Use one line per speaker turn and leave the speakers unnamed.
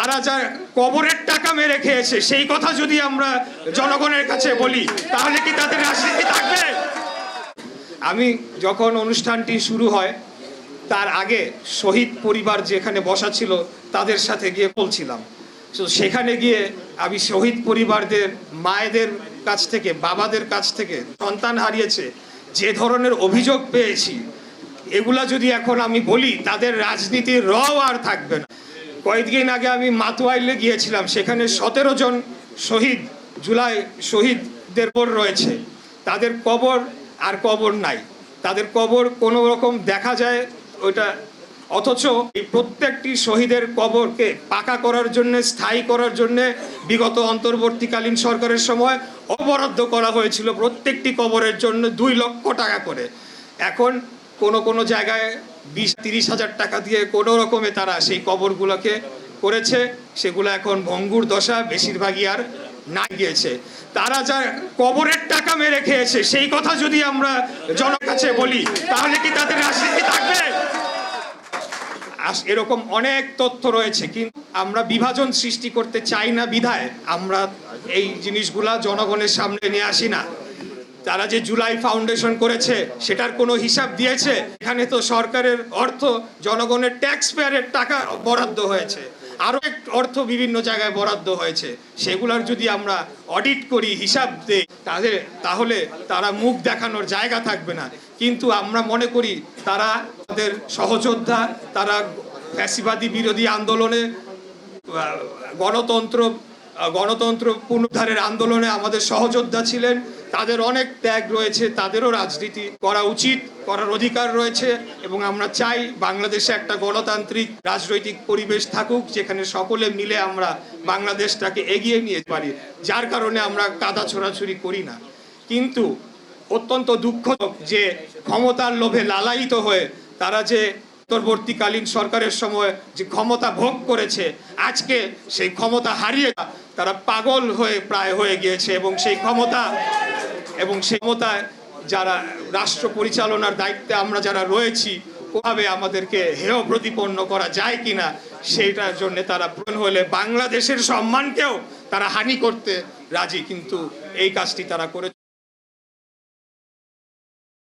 তারা যা কবরের টাকা মেরে খেয়েছে সেই কথা যদি আমরা জনগণের কাছে বলি তাহলে কি তাদের রাজনীতি থাকবে? আমি যখন অনুষ্ঠানটি শুরু হয় তার আগে শহীদ পরিবার যেখানে বসা ছিল তাদের সাথে গিয়ে বলছিলাম, তো সেখানে গিয়ে আমি শহীদ পরিবারদের মায়েদের কাছ থেকে, বাবাদের কাছ থেকে, সন্তান হারিয়েছে যে ধরনের অভিযোগ পেয়েছি, এগুলা যদি এখন আমি বলি তাদের রাজনীতির রও আর থাকবে না। কয়েকদিন আগে আমি মাতুয়াইলে গিয়েছিলাম, সেখানে 17 জন শহীদ জুলাই শহীদদের পর রয়েছে, তাদের কবর আর কবর নাই, তাদের কবর কোনো রকম দেখা যায় ওইটা, অথচ এই প্রত্যেকটি শহীদের কবরকে পাকা করার জন্য, স্থায়ী করার জন্য বিগত অন্তর্বর্তীকালীন সরকারের সময় অবরাদ্দ করা হয়েছিল প্রত্যেকটি কবরের জন্য 2 লক্ষ টাকা করে। এখন কোনো জায়গায় 20-30 হাজার টাকা দিয়ে কোনো রকমে তারা সেই কবরগুলোকে করেছে, সেগুলো এখন ভঙ্গুর দশা, বেশিরভাগই আর না গিয়েছে। তারা যা কবরের টাকা মেরে খেয়েছে সেই কথা যদি আমরা জনগণের কাছে বলি তাহলে কি তাদের রাজনীতি থাকবে? এরকম অনেক তথ্য রয়েছে, কিন্তু আমরা বিভাজন সৃষ্টি করতে চাই না বিধায় আমরা এই জিনিসগুলা জনগণের সামনে নিয়ে আসি না। তারা যে জুলাই ফাউন্ডেশন করেছে সেটার কোনো হিসাব দিয়েছে? এখানে তো সরকারের অর্থ, জনগণের ট্যাক্স পেয়ারের টাকা বরাদ্দ হয়েছে, আরও অর্থ বিভিন্ন জায়গায় বরাদ্দ হয়েছে, সেগুলোর যদি আমরা অডিট করি, হিসাব দিই, তাহলে তারা মুখ দেখানোর জায়গা থাকবে না। কিন্তু আমরা মনে করি তারা তাদের সহযোদ্ধা, তারা ফ্যাসিবাদী বিরোধী আন্দোলনে, গণতন্ত্র পুনরুদ্ধারের আন্দোলনে আমাদের সহযোদ্ধা ছিলেন, তাদের অনেক ত্যাগ রয়েছে, তাদেরও রাজনীতি করা উচিত, করার অধিকার রয়েছে। এবং আমরা চাই বাংলাদেশে একটা গণতান্ত্রিক রাজনৈতিক পরিবেশ থাকুক, যেখানে সকলে মিলে আমরা বাংলাদেশটাকে এগিয়ে নিয়ে পারি, যার কারণে আমরা কাদা ছোড়াছুড়ি করি না। কিন্তু অত্যন্ত দুঃখজনক যে ক্ষমতার লোভে লালায়িত হয়ে তারা যে অন্তর্বর্তীকালীন সরকারের সময় যে ক্ষমতা ভোগ করেছে, আজকে সেই ক্ষমতা হারিয়ে তারা পাগল হয়ে প্রায় হয়ে গিয়েছে। এবং সেই ক্ষমতায় যারা রাষ্ট্র পরিচালনার দায়িত্বে আমরা যারা রয়েছি, কোনোভাবে আমাদেরকে হেয় প্রতিপন্ন করা যায় কিনা সেইটার জন্য তারা প্রয়োজন হলে বাংলাদেশের সম্মানকেও তারা হানি করতে রাজি, কিন্তু এই কাজটি তারা করে।